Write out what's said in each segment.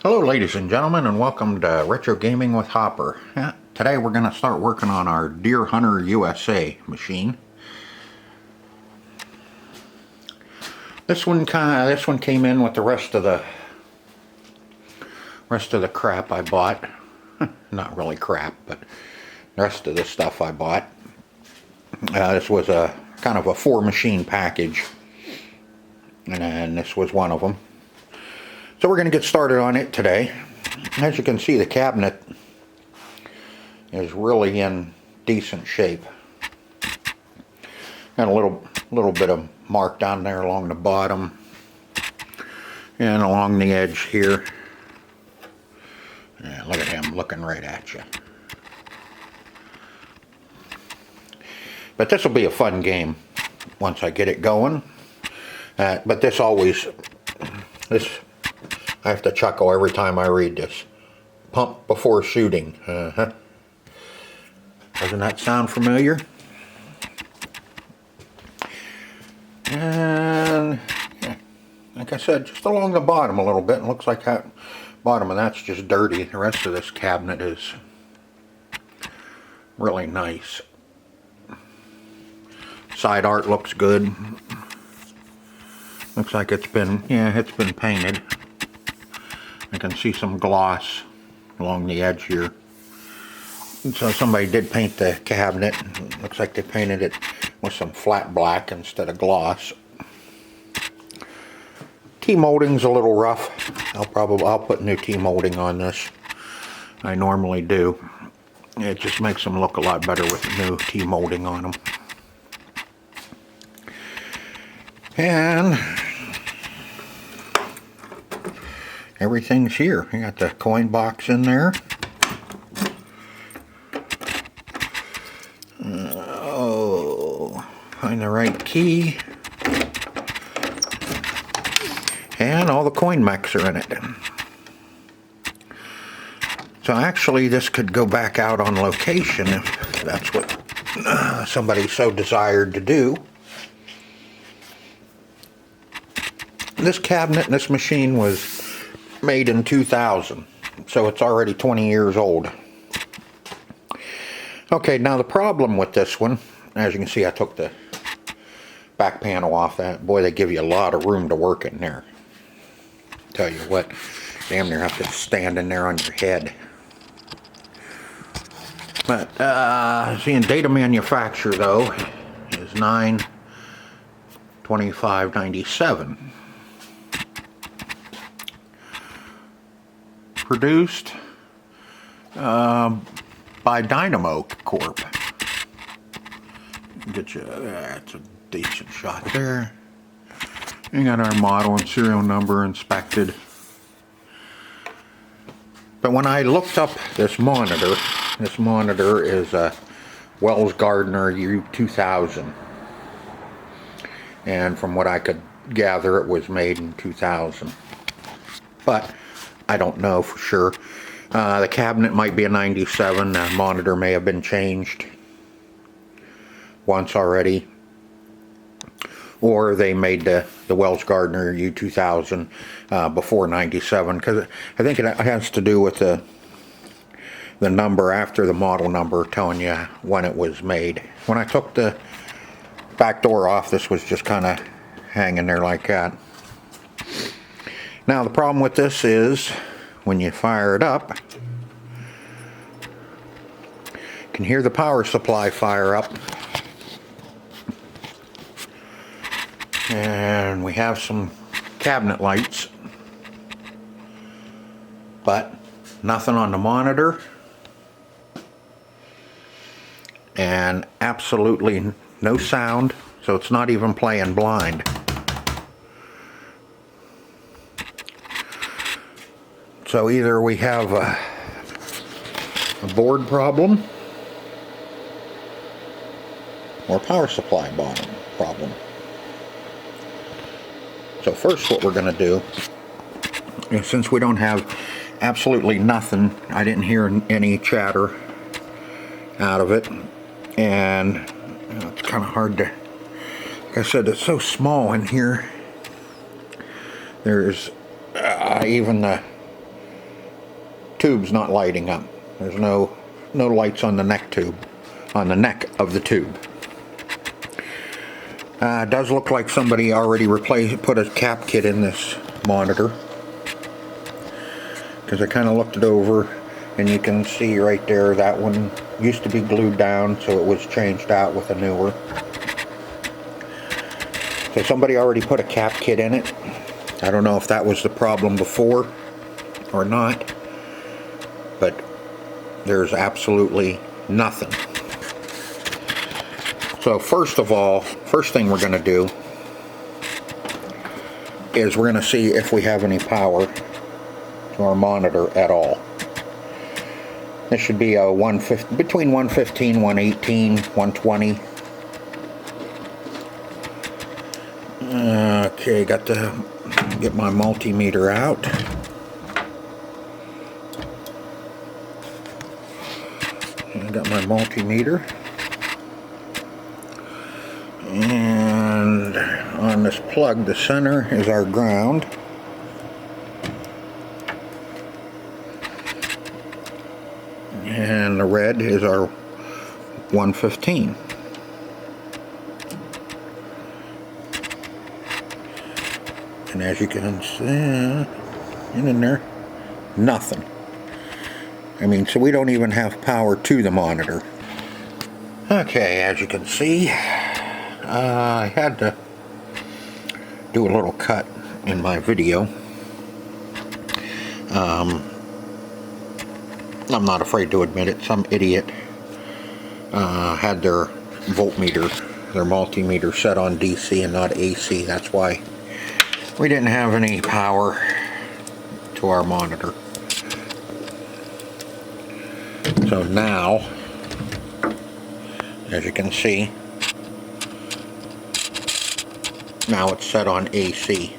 Hello ladies and gentlemen, and welcome to Retro Gaming with Hopper. Today we're going to start working on our Deer Hunter USA machine. This one came in with the rest of the crap I bought. Not really crap, but the rest of the stuff I bought. This was a kind of a 4-machine package, and this was one of them. So we're going to get started on it today. As you can see, the cabinet is really in decent shape. Got a little bit of mark down there along the bottom and along the edge here. Yeah, look at him looking right at you. But this will be a fun game once I get it going. But this I have to chuckle every time I read this. Pump before shooting. Doesn't that sound familiar? And yeah, like I said, just along the bottom a little bit. It looks like that bottom of that's just dirty. The rest of this cabinet is really nice. Side art looks good. Looks like it's been painted. I can see some gloss along the edge here. And so somebody did paint the cabinet. Looks like they painted it with some flat black instead of gloss. T-molding's a little rough. I'll put new T-molding on this. I normally do. It just makes them look a lot better with new T-molding on them. And everything's here. You got the coin box in there. Find the right key. And all the coin mechs are in it. So actually this could go back out on location if that's what somebody so desired to do. This cabinet and this machine was made in 2000, so it's already 20 years old. Okay, now the problem with this one, as you can see, I took the back panel off that. Boy, they give you a lot of room to work in there. Tell you what, damn near have to stand in there on your head. But seeing data manufacture though is 9/25/97. Produced by Dynamo Corp. Get you, that's a decent shot there. We got our model and serial number inspected. But when I looked up this monitor is a Well Gardner U2000. And from what I could gather, it was made in 2000. But I don't know for sure. The cabinet might be a 97. The monitor may have been changed once already. Or they made the Well Gardner U2000 before 97. Because I think it has to do with the number after the model number telling you when it was made. When I took the back door off, this was just kind of hanging there like that. Now the problem with this is when you fire it up, you can hear the power supply fire up. And we have some cabinet lights, but nothing on the monitor, and absolutely no sound, so it's not even playing blind. So either we have a board problem or power supply problem. So first what we're going to do is, since we don't have absolutely nothing, I didn't hear any chatter out of it, and it's kind of hard to, like I said, it's so small in here. There's even the tube's not lighting up. There's no lights on the neck tube, on the neck of the tube. It does look like somebody already put a cap kit in this monitor, because I kind of looked it over, and you can see right there that one used to be glued down, so it was changed out with a newer. So somebody already put a cap kit in it. I don't know if that was the problem before or not, but there's absolutely nothing. So first of all, first thing we're going to do is we're going to see if we have any power to our monitor at all. This should be a between 115, 118, 120. Okay, got to get my multimeter out. I got my multimeter. And on this plug, the center is our ground. And the red is our 115. And as you can see, in there, nothing. I mean, so we don't even have power to the monitor. Okay, as you can see, I had to do a little cut in my video. I'm not afraid to admit it. Some idiot had their voltmeter, their multimeter set on DC and not AC. That's why we didn't have any power to our monitor. So now, as you can see, now it's set on AC.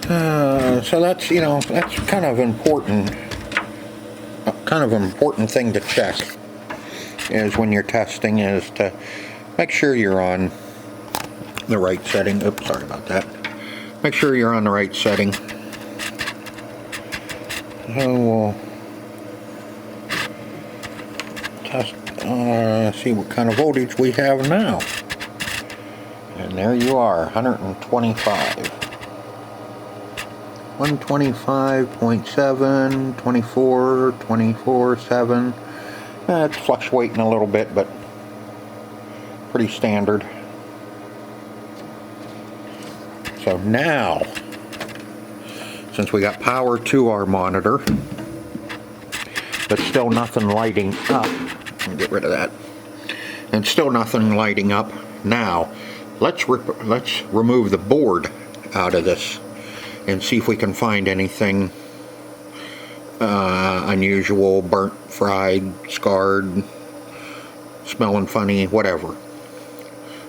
So that's, you know, that's kind of important. Kind of an important thing to check is when you're testing, is to make sure you're on the right setting. Oops, sorry about that. Make sure you're on the right setting. So we'll test, see what kind of voltage we have now. And there you are, 125. 125.7, 24, 24.7. It's fluctuating a little bit, but pretty standard. So now, since we got power to our monitor, but still nothing lighting up, let me get rid of that, and still nothing lighting up. Now, let's remove the board out of this and see if we can find anything unusual, burnt, fried, scarred, smelling funny, whatever.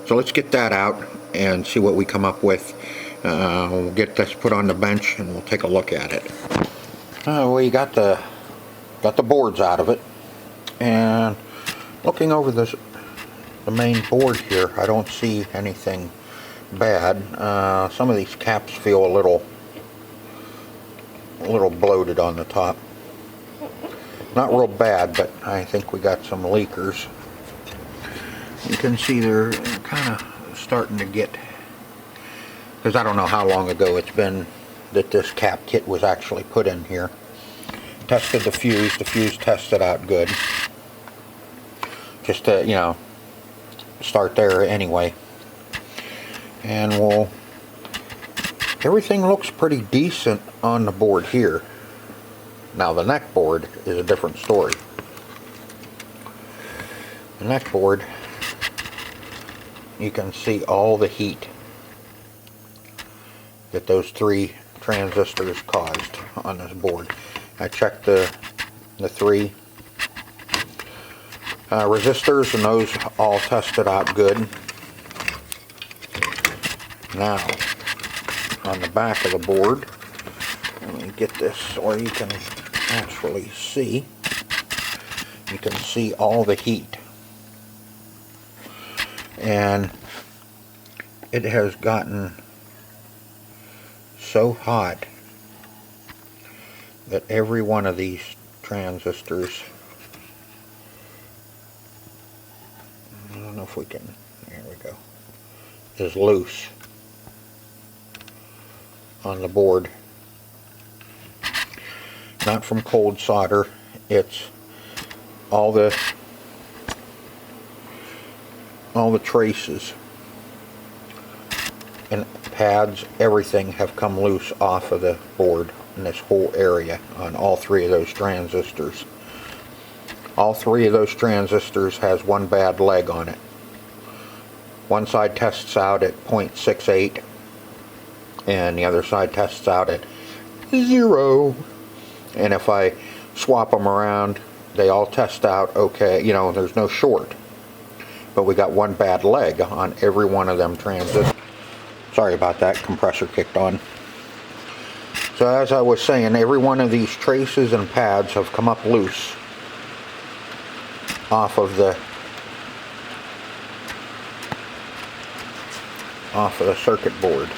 So let's get that out and see what we come up with. We'll get this put on the bench and we'll take a look at it. We got the boards out of it, and looking over the main board here, I don't see anything bad. Some of these caps feel a little bloated on the top. Not real bad, but I think we got some leakers. You can see they're kind of starting to get, because I don't know how long ago it's been that this cap kit was actually put in here. Tested the fuse tested out good. Just to, you know, start there anyway. And everything looks pretty decent on the board here. Now the neck board is a different story. The neck board, you can see all the heat that those 3 transistors caused on this board. I checked the 3 resistors, and those all tested out good. Now, on the back of the board, let me get this so you can actually see. You can see all the heat. And it has gotten so hot that every one of these transistors, I don't know if we can, there we go, is loose on the board. Not from cold solder, it's all the traces and pads, everything have come loose off of the board in this whole area on all three of those transistors. All three of those transistors has one bad leg on it. One side tests out at 0.68 and the other side tests out at 0. And if I swap them around, they all test out okay, you know, there's no short. But we got one bad leg on every one of them transistors. Sorry about that, compressor kicked on. So as I was saying, every one of these traces and pads have come up loose off of the circuit board.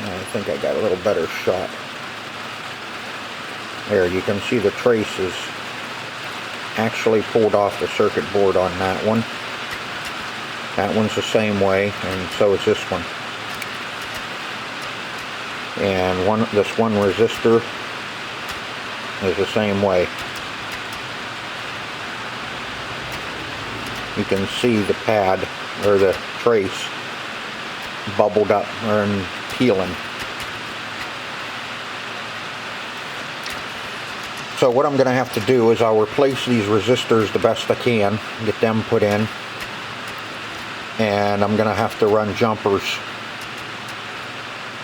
I think I got a little better shot. There, you can see the traces actually pulled off the circuit board on that one. That one's the same way, and so is this one. And this one resistor is the same way. You can see the pad, or the trace, bubbled up and peeling. So what I'm going to have to do is I'll replace these resistors the best I can, get them put in, and I'm going to have to run jumpers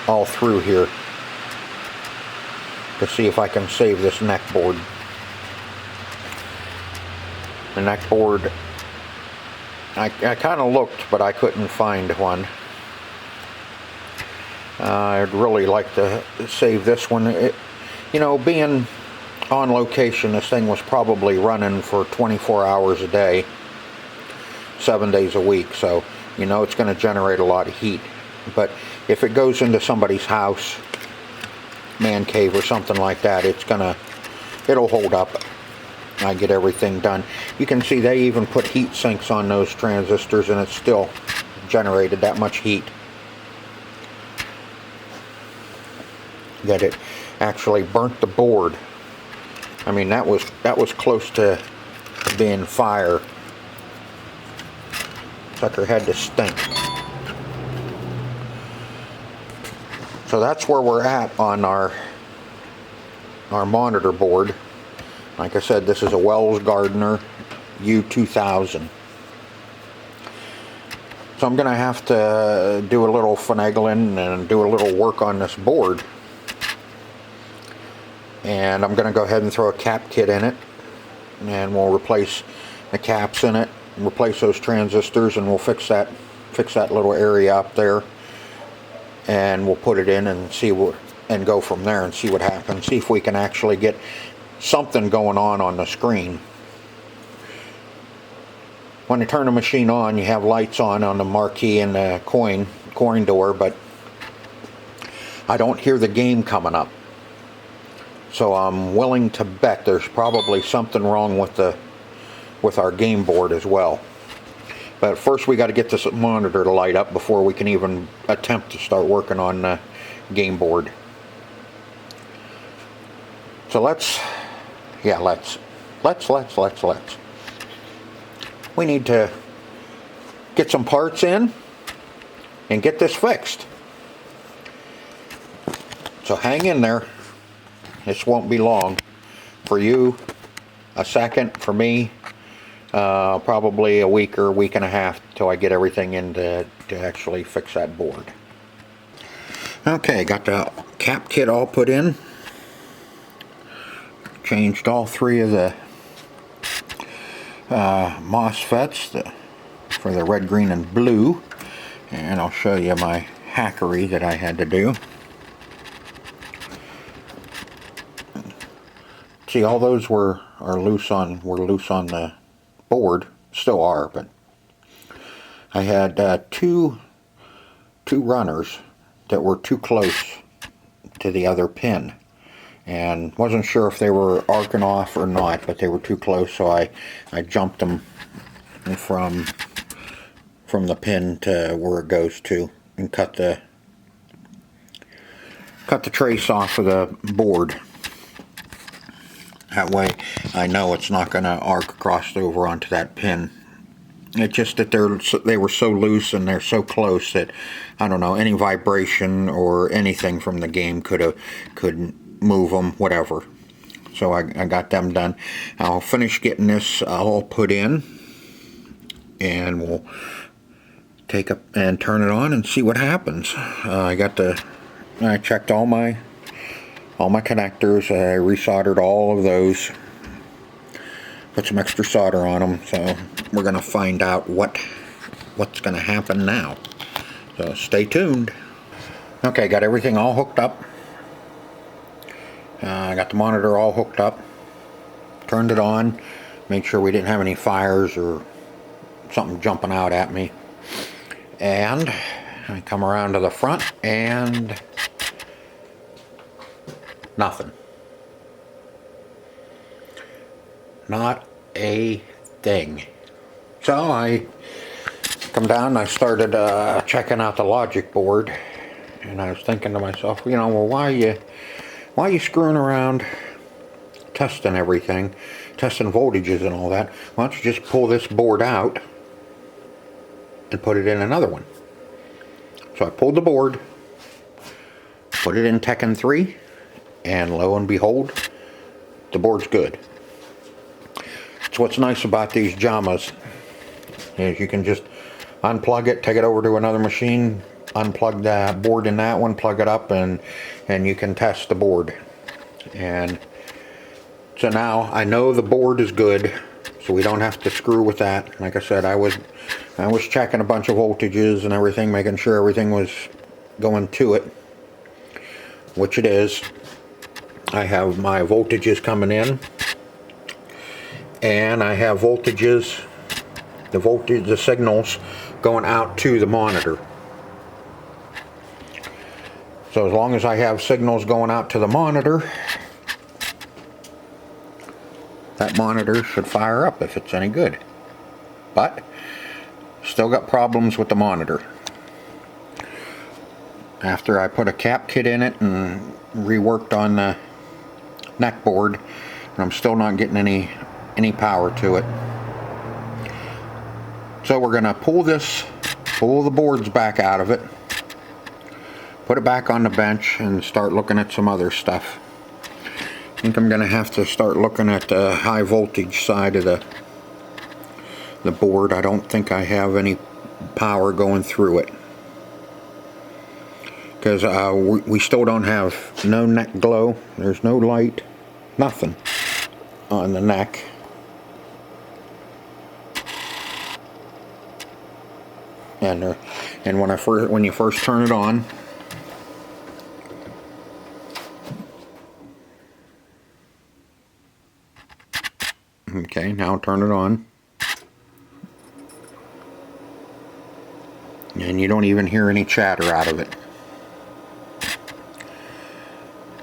all through here to see if I can save this neck board. The neck board, I kind of looked, but I couldn't find one. I'd really like to save this one. You know, being on location, this thing was probably running for 24 hours a day, 7 days a week, so you know it's going to generate a lot of heat. But if it goes into somebody's house, man cave or something like that, it'll hold up. I get everything done. You can see they even put heat sinks on those transistors and it still generated that much heat that it actually burnt the board. I mean, that was close to being fire. Sucker had to stink. So that's where we're at on our monitor board. Like I said, this is a Well Gardner U2000. So I'm going to have to do a little finagling and do a little work on this board. And I'm going to go ahead and throw a cap kit in it, and we'll replace the caps in it, and replace those transistors, and we'll fix that little area up there, and we'll put it in and and go from there and see what happens. See if we can actually get something going on the screen. When you turn the machine on, you have lights on the marquee and the coin door, but I don't hear the game coming up. So I'm willing to bet there's probably something wrong with our game board as well. But first we got to get this monitor to light up before we can even attempt to start working on the game board. So let's. We need to get some parts in and get this fixed. So hang in there. This won't be long. For you, a second. For me, probably a week or a week and a half till I get everything in to actually fix that board. Okay, got the cap kit all put in. Changed all three of the MOSFETs for the red, green, and blue. And I'll show you my hackery that I had to do. See, all those were loose on the board, still are, but I had two two runners that were too close to the other pin, and wasn't sure if they were arcing off or not, but they were too close, so I jumped them from the pin to where it goes to, and cut the trace off of the board. That way I know it's not going to arc across over onto that pin. It's just that they were so loose and they're so close that, I don't know, any vibration or anything from the game could move them, whatever. So I got them done. I'll finish getting this all put in, and we'll take up and turn it on and see what happens. I checked all my connectors. I resoldered all of those. Put some extra solder on them, so we're gonna find out what's gonna happen now. So stay tuned. Okay, got everything all hooked up. I got the monitor all hooked up. Turned it on. Made sure we didn't have any fires or something jumping out at me. And I come around to the front and nothing. Not a thing. So I come down and I started checking out the logic board, and I was thinking to myself, you know, well, why are you screwing around testing everything, testing voltages and all that? Why don't you just pull this board out and put it in another one? So I pulled the board, put it in Tekken 3, and lo and behold, the board's good. So what's nice about these JAMAs is you can just unplug it, take it over to another machine, unplug the board in that one, plug it up, and you can test the board. And so now I know the board is good, so we don't have to screw with that. Like I said, I was checking a bunch of voltages and everything, making sure everything was going to it, which it is. I have my voltages coming in, and I have voltages, the signals going out to the monitor. So as long as I have signals going out to the monitor, that monitor should fire up if it's any good. But still got problems with the monitor. After I put a cap kit in it and reworked on the neck board, and I'm still not getting any power to it. So we're gonna pull the boards back out of it, put it back on the bench, and start looking at some other stuff. I think I'm gonna have to start looking at the high voltage side of the board. I don't think I have any power going through it, because we still don't have no neck glow. There's no light, nothing on the neck. And when you first turn it on, okay, now turn it on, and you don't even hear any chatter out of it.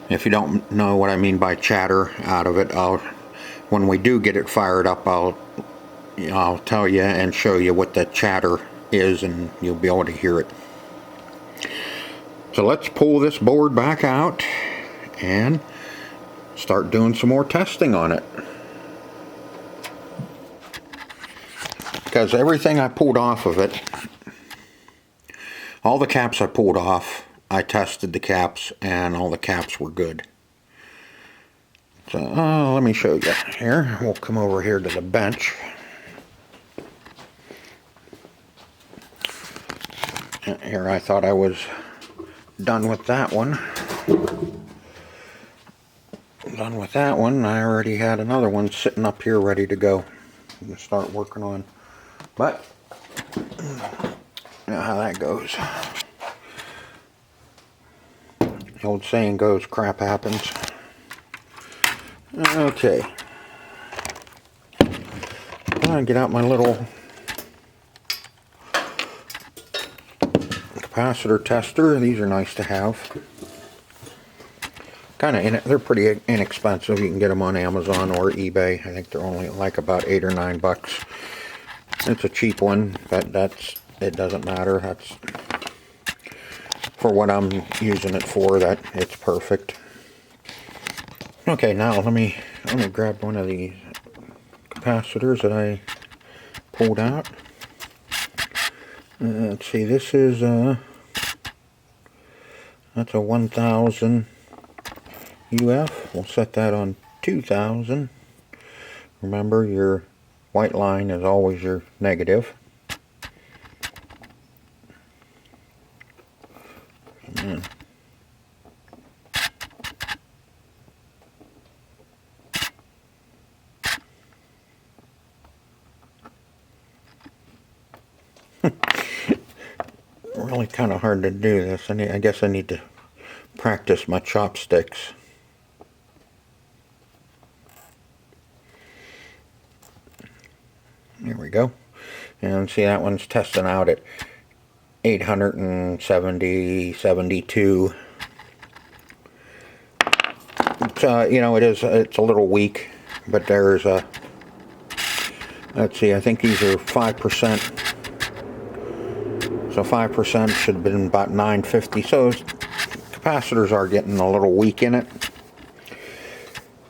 If you don't know what I mean by chatter out of it, when we do get it fired up, I'll tell you and show you what the chatter is, and you'll be able to hear it. So let's pull this board back out and start doing some more testing on it. Because everything I pulled off of it, all the caps I pulled off, I tested the caps, and all the caps were good. So let me show you here. We'll come over here to the bench. Here, I thought I was done with that one. Done with that one. I already had another one sitting up here ready to go and start working on. But you know how that goes. The old saying goes, crap happens. Okay. I'm gonna get out my little capacitor tester. These are nice to have. They're pretty inexpensive. You can get them on Amazon or eBay. I think they're only like about $8 or $9. It's a cheap one, but it doesn't matter. That's for what I'm using it for. That it's perfect. Okay, now let me grab one of these capacitors that I pulled out. Let's see. This is that's a 1000 UF. We'll set that on 2000. Remember, your white line is always your negative. Really kind of hard to do this. I guess I need to practice my chopsticks. There we go. And see, that one's testing out at 870, 72. You know, it's a little weak, but there's a, let's see, I think these are 5%. So 5% should have been about 950. So capacitors are getting a little weak in it.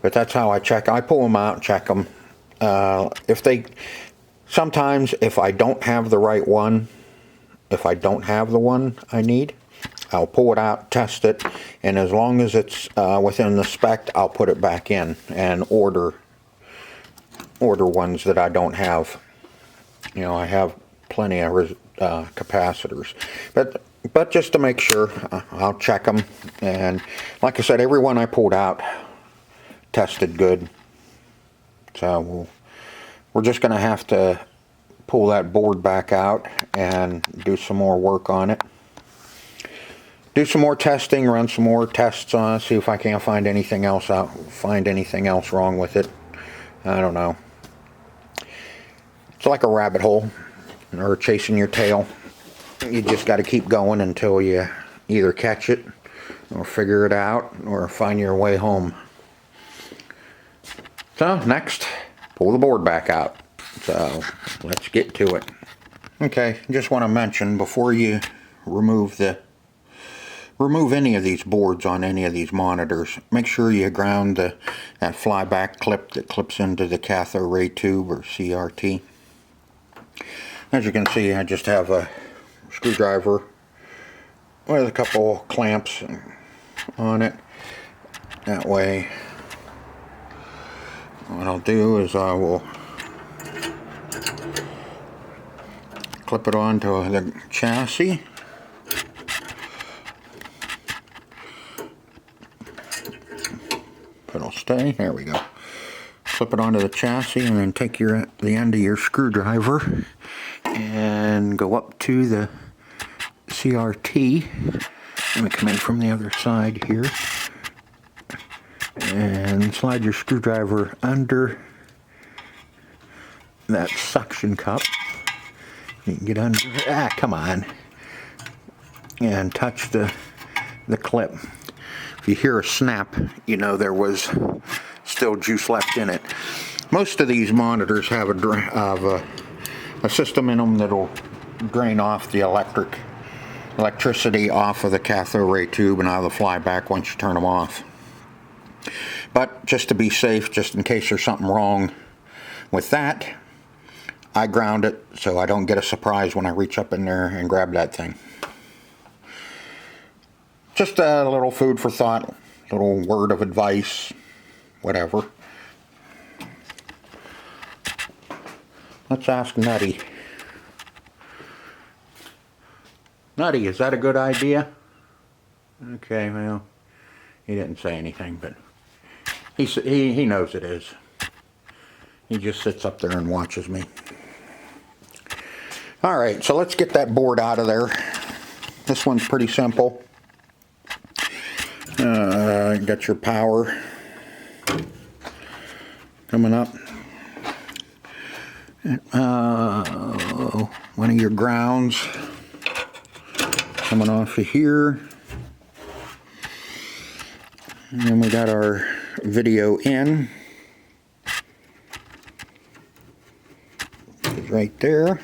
But that's how I check. I pull them out and check them. Sometimes if I don't have the right one, if I don't have the one I need, I'll pull it out, test it, and as long as it's within the spec, I'll put it back in and order ones that I don't have. You know, I have plenty of capacitors, but just to make sure, I'll check them. And like I said, every one I pulled out tested good. So we're just going to have to pull that board back out and do some more work on it. Do some more testing, run some more tests on it, see if I can't find anything else wrong with it. I don't know. It's like a rabbit hole or chasing your tail. You just got to keep going until you either catch it or figure it out or find your way home. So next, pull the board back out. So let's get to it. Okay, just want to mention before you remove any of these boards on any of these monitors, make sure you ground that flyback clip that clips into the cathode ray tube or CRT. As you can see, I just have a screwdriver with a couple clamps on it. That way, what I'll do is I will clip it onto the chassis. It'll stay. There we go. Flip it onto the chassis and then take the end of your screwdriver and go up to the CRT. I'm going to come in from the other side here and slide your screwdriver under that suction cup. You can get under, come on, and touch the clip. If you hear a snap, you know there was still juice left in it. Most of these monitors have a system in them that'll drain off the electricity off of the cathode ray tube and out of the flyback once you turn them off. But just to be safe, just in case there's something wrong with that, I ground it so I don't get a surprise when I reach up in there and grab that thing. Just a little food for thought, little word of advice, whatever. Let's ask Nutty. Nutty, is that a good idea? Okay, well, he didn't say anything, but he knows it is. He just sits up there and watches me. All right, so let's get that board out of there. This one's pretty simple. Got your power coming up. One of your grounds coming off of here. And then we got our video in. It's right there.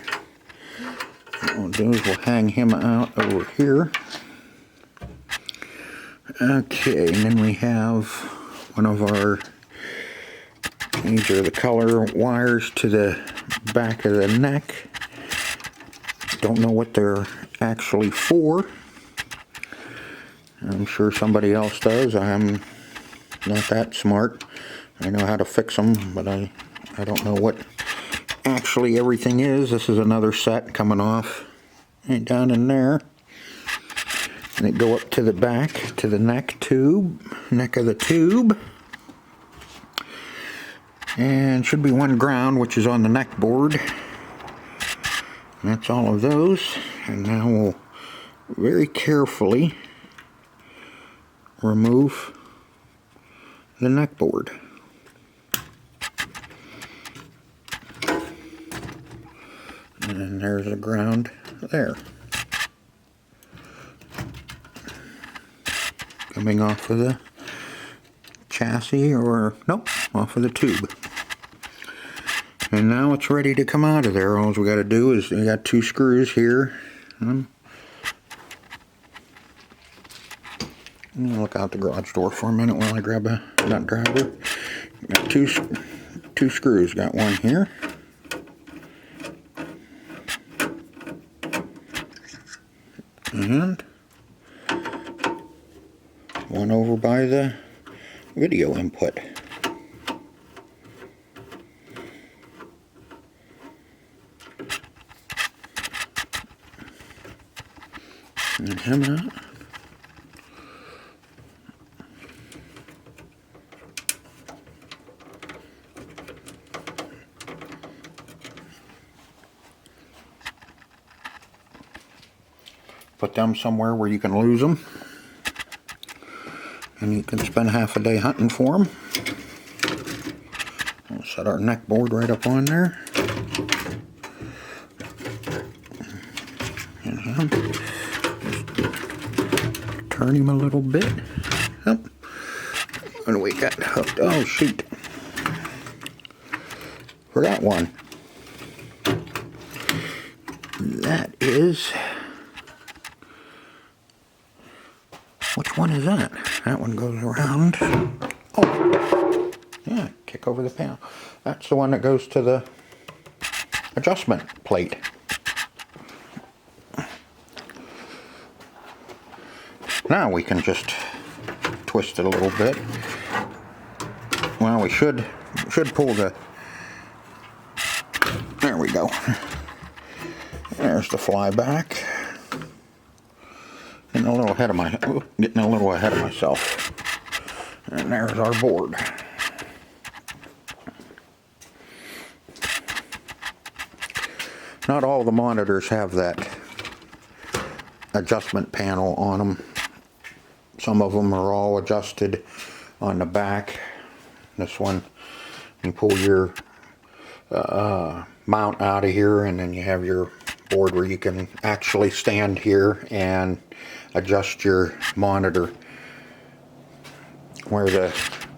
What we'll do is we'll hang him out over here. Okay, and then we have one of our, these are the color wires to the back of the neck. Don't know what they're actually for. I'm sure somebody else does. I'm not that smart. I know how to fix them, but I don't know what actually everything is. This is another set coming off right down in there. And it go up to the back, to the neck of the tube. And should be one ground, which is on the neck board. And that's all of those. And now we'll very carefully remove the neck board. And there's the ground there. Coming off of the chassis, or nope, off of the tube. And now it's ready to come out of there. All we got to do is, we got 2 screws here. Look out the garage door for a minute while I grab a nut driver. Got two screws. Got one here. And one over by the video input. And him out. Put them somewhere where you can lose them. And you can spend half a day hunting for them. We'll set our neck board right up on there. And just turn him a little bit. Oh. What do we got hooked? Oh, shoot. Forgot one. That is... Which one is that? That one goes around. Oh, yeah, kick over the panel. That's the one that goes to the adjustment plate. Now we can just twist it a little bit. Well, we should pull the... There we go. There's the flyback. Getting a little ahead of myself. And there's our board. Not all the monitors have that adjustment panel on them. Some of them are all adjusted on the back. This one, you pull your mount out of here, and then you have your board where you can actually stand here and adjust your monitor. Where the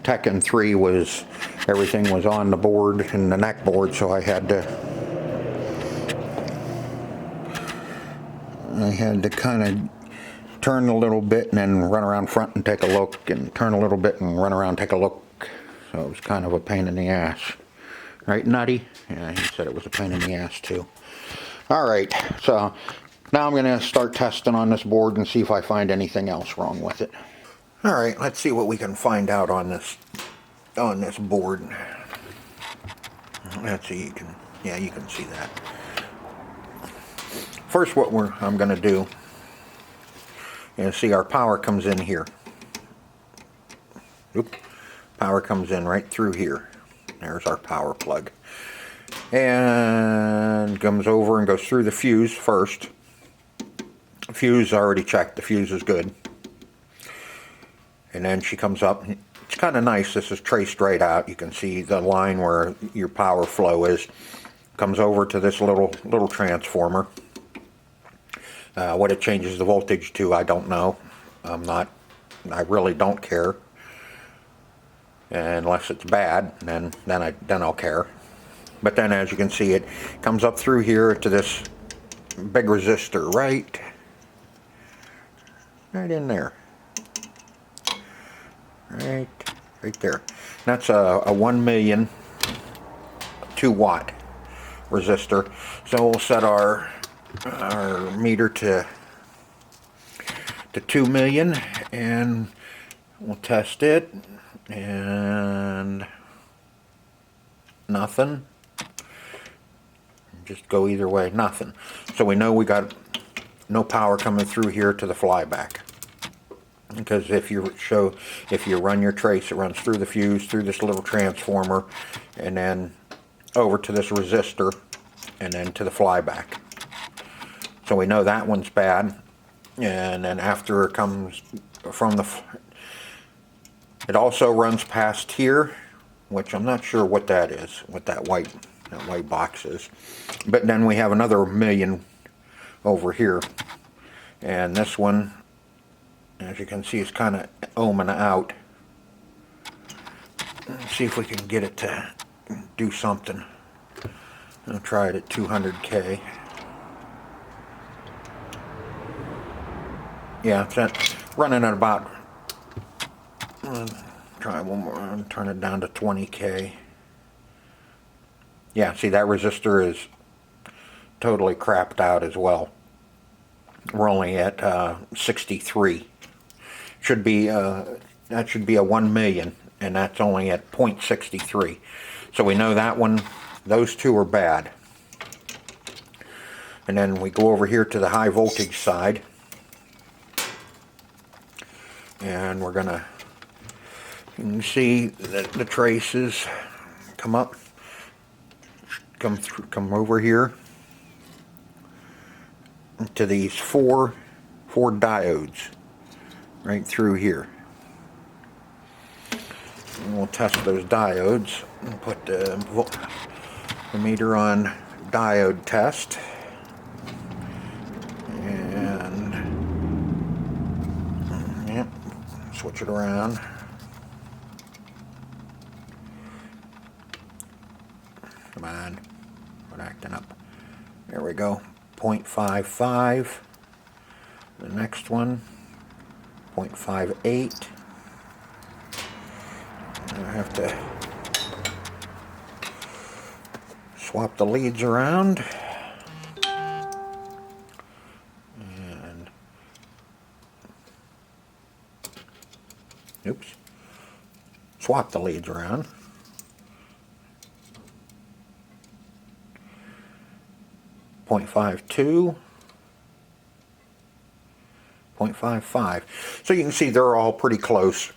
Tekken 3 was, everything was on the board and the neck board, so I had to kind of turn a little bit and then run around front and take a look, and turn a little bit and run around and take a look. So it was kind of a pain in the ass. Right, Nutty? Yeah, he said it was a pain in the ass too. Alright, so now I'm going to start testing on this board and see if I find anything else wrong with it. Alright, let's see what we can find out on this board. Let's see, you can see that. First, what I'm going to do is see our power comes in here. Oop, power comes in right through here. There's our power plug. And comes over and goes through the fuse first. Fuse already checked, the fuse is good. And then she comes up. It's kind of nice, this is traced right out. You can see the line where your power flow is. Comes over to this little transformer. What it changes the voltage to, I don't know. I really don't care. Unless it's bad, then I'll care. But then, as you can see, it comes up through here to this big resistor right in there. Right there. That's a 1 million 2-watt resistor. So we'll set our meter to 2 million, and we'll test it, and nothing. Just go either way, nothing. So we know we got no power coming through here to the flyback. Because if you run your trace, it runs through the fuse, through this little transformer, and then over to this resistor, and then to the flyback. So we know that one's bad. And then after it comes from it also runs past here, which I'm not sure what that is, what that white box is. But then we have another million over here, and this one, as you can see, is kind of ohming out. Let's see if we can get it to do something. I'll try it at 200K. Yeah, it's running at about, try one more, turn it down to 20K. Yeah, see, that resistor is totally crapped out as well. We're only at 63. Should be that should be a 1 million, and that's only at 0.63. So we know that one, those two are bad. And then we go over here to the high voltage side, and we're gonna, you can see that the traces come up, come over here to these four diodes right through here. And we'll test those diodes and put the meter on diode test, and yep, switch it around. Come on, quit acting up. There we go. 0.55. The next one, 0.58. I have to swap the leads around. And oops. Swap the leads around. 0.52. 0.55. So you can see they're all pretty close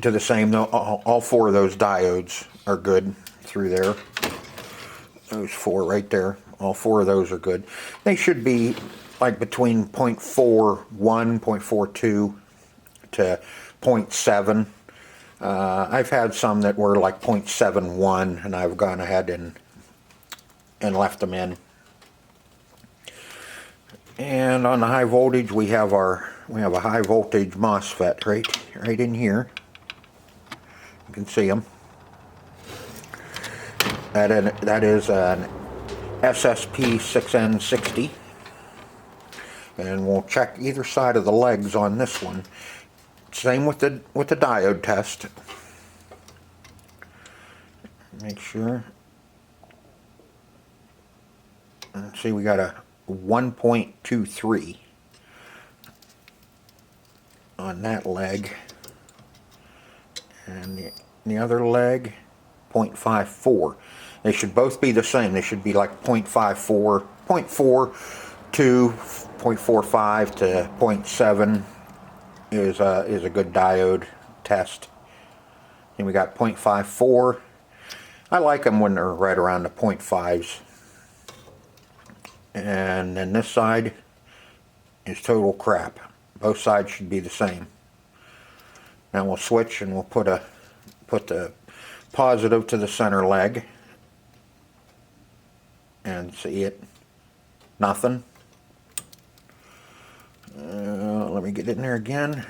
to the same. All four of those diodes are good through there. Those four right there, all four of those are good. They should be like between 0.41, 0.42 to 0.7. I've had some that were like 0.71, and I've gone ahead and left them in. And on the high voltage, we have a high voltage MOSFET right in here. You can see them. That is an SSP6N60, and we'll check either side of the legs on this one. Same with the diode test. Make sure. Let's see, we got a 1.23 on that leg, and the other leg 0.54. They should both be the same. They should be like 0.54, 0.42, 0.45 to 0.7 is a good diode test. And we got 0.54. I like them when they're right around the 0.5s. And then this side is total crap. Both sides should be the same. Now we'll switch, and we'll put the positive to the center leg, and see it. Nothing. me get in there again.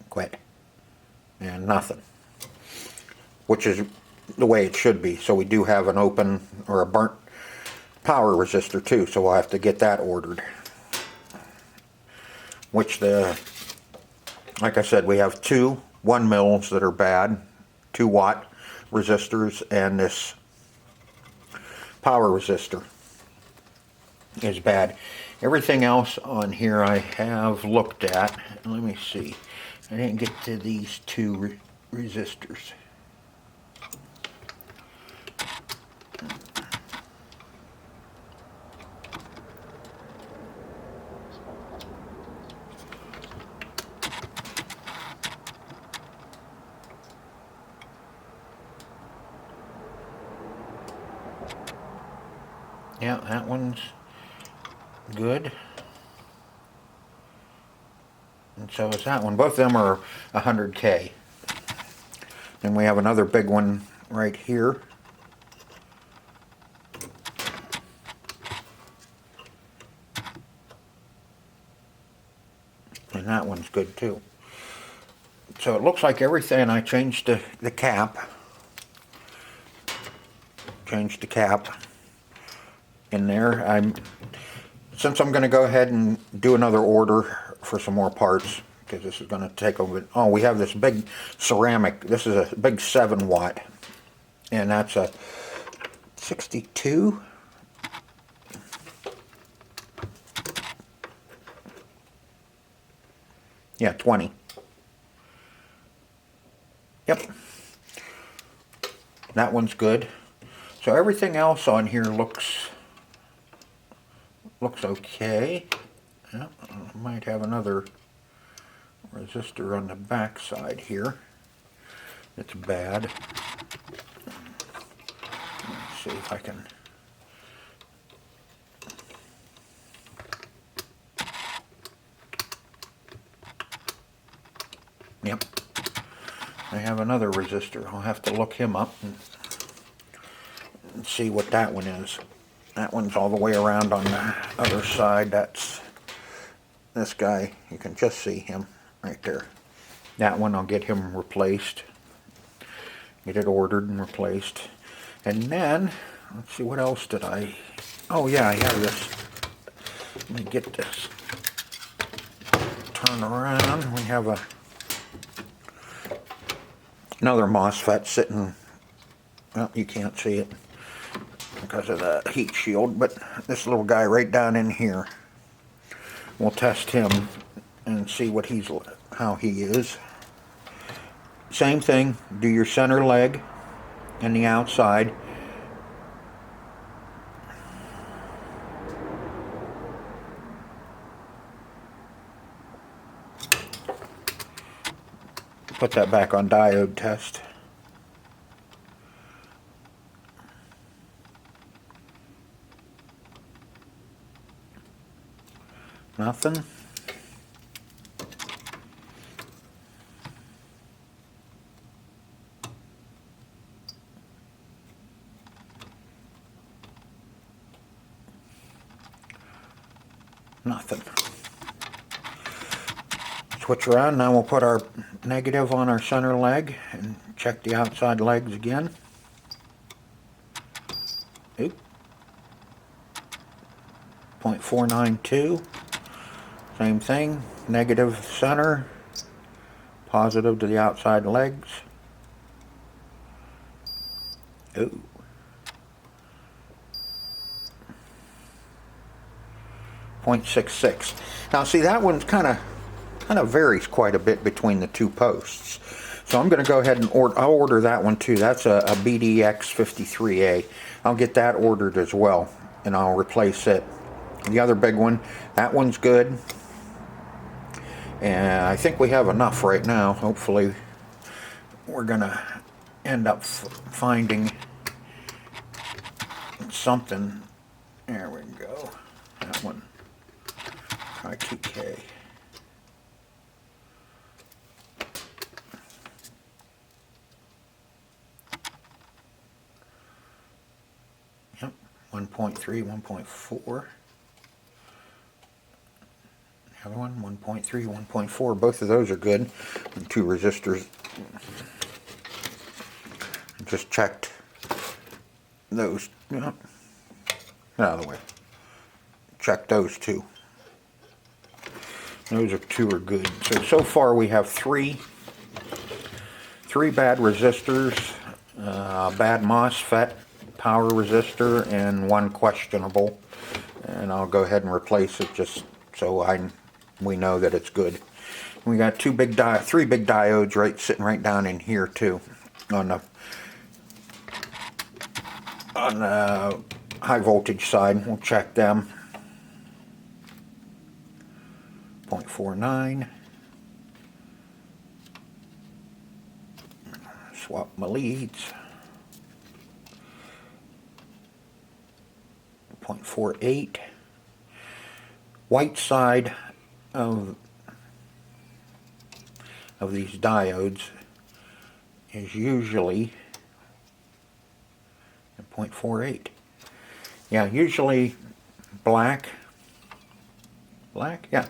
Quit. And nothing. Which is the way it should be. So we do have an open or a burnt power resistor too, so we'll have to get that ordered. Which like I said, we have two 1 mils that are bad, 2-watt resistors, and this power resistor is bad. Everything else on here I have looked at. Let me see. I didn't get to these two resistors. Yeah, that one's good. And so is that one. Both of them are 100K. And we have another big one right here. And that one's good too. So it looks like everything, I changed the cap. Changed the cap in there. Since I'm going to go ahead and do another order for some more parts, because this is going to take a bit. Oh, we have this big ceramic. This is a big 7-watt, and that's a 62. Yeah, 20. Yep. That one's good. So everything else on here looks okay. Yep, I might have another resistor on the back side here. It's bad. Let's see if I can. Yep. I have another resistor. I'll have to look him up and see what that one is. That one's all the way around on the other side. That's this guy. You can just see him right there. That one, I'll get him replaced. Get it ordered and replaced. And then, let's see, what else did I... Oh yeah, I have this. Let me get this. Turn around. We have another MOSFET sitting... Well, you can't see it because of the heat shield, but this little guy right down in here. We'll test him and see what how he is. Same thing, do your center leg and the outside. Put that back on diode test. Nothing. Nothing. Switch around. Now we'll put our negative on our center leg and check the outside legs again. Oop. 0.492. Same thing. Negative center. Positive to the outside legs. Ooh. 0.66. Now see, that one's kind of varies quite a bit between the two posts. So I'm going to go ahead and I'll order that one too. That's a BDX53A. I'll get that ordered as well, and I'll replace it. The other big one, that one's good. And I think we have enough right now. Hopefully we're going to end up finding something. There we go. That one. Try 2K. Yep, 1.3, 1.4. other one, 1.3, 1.4. Both of those are good. And 2 resistors. Just checked those. Out of the way. Check those 2. Those 2 are good. So far we have 3 bad resistors, bad MOSFET, power resistor, and 1 questionable. And I'll go ahead and replace it just so we know that it's good. We got 3 big diodes sitting right down in here too, on the high voltage side. We'll check them. 0.49. Swap my leads. 0.48. White side of these diodes is usually 0.48. Yeah, usually black, yeah.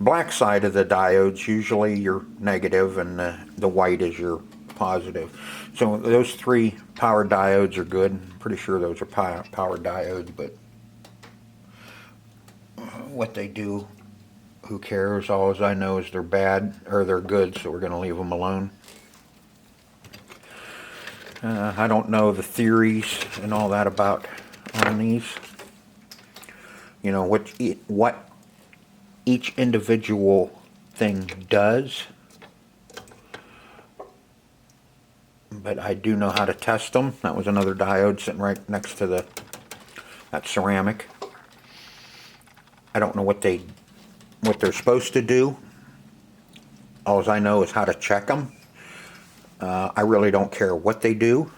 Black side of the diodes, usually your negative, and the white is your positive. So those 3 power diodes are good. I'm pretty sure those are power diodes, but what they do, who cares? All I know is they're bad, or they're good, so we're going to leave them alone. I don't know the theories and all that about on these. You know, what each individual thing does, but I do know how to test them. That was another diode sitting right next to that ceramic. I don't know what they're supposed to do. All I know is how to check them. I really don't care what they do,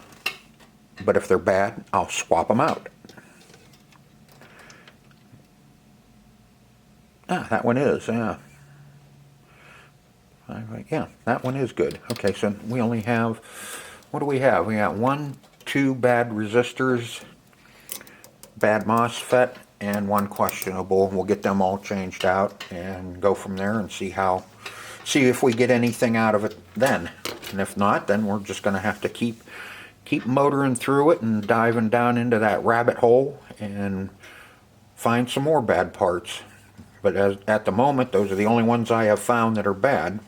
but if they're bad, I'll swap them out. That one is, yeah. Yeah, that one is good. Okay, so we only have, what do we have? We got 1, 2 bad resistors, bad MOSFET, and 1 questionable. We'll get them all changed out and go from there and see if we get anything out of it then. And if not, then we're just going to have to keep motoring through it and diving down into that rabbit hole and find some more bad parts. But at the moment, those are the only ones I have found that are bad.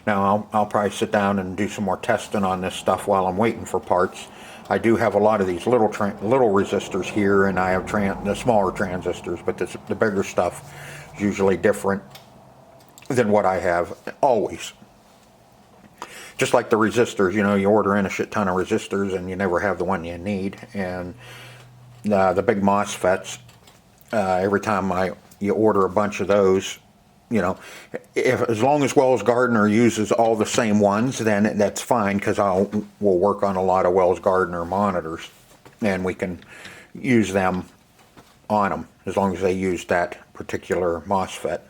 Now, I'll probably sit down and do some more testing on this stuff while I'm waiting for parts. I do have a lot of these little resistors here, and I have the smaller transistors, but the bigger stuff is usually different than what I have, always. Just like the resistors, you know, you order in a shit ton of resistors and you never have the one you need. And the big MOSFETs, every time you order a bunch of those, you know, as long as Well Gardner uses all the same ones, then that's fine, because we'll work on a lot of Well Gardner monitors, and we can use them on them as long as they use that particular MOSFET.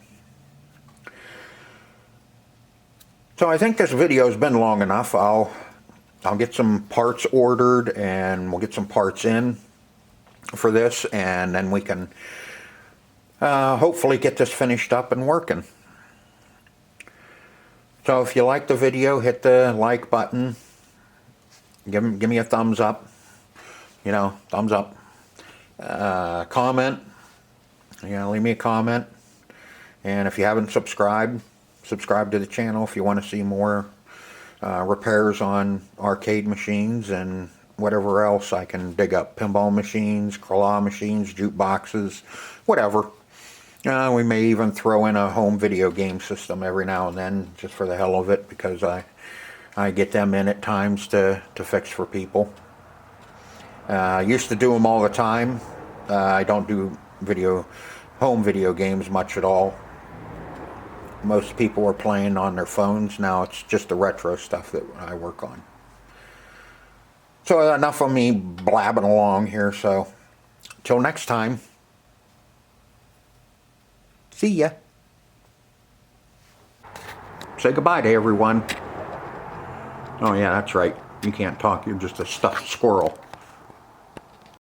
So I think this video has been long enough. I'll get some parts ordered, and we'll get some parts in for this, and then we can hopefully get this finished up and working. So if you like the video, hit the like button. Give me a thumbs up. You know, thumbs up. Comment. You know, leave me a comment. And if you haven't subscribed, subscribe to the channel if you want to see more repairs on arcade machines and whatever else I can dig up. Pinball machines, claw machines, jukeboxes, whatever. We may even throw in a home video game system every now and then, just for the hell of it, because I get them in at times to fix for people. I used to do them all the time. I don't do home video games much at all. Most people are playing on their phones now. It's just the retro stuff that I work on. So enough of me blabbing along here. So till next time. See ya. Say goodbye to everyone. Oh yeah, that's right. You can't talk. You're just a stuffed squirrel.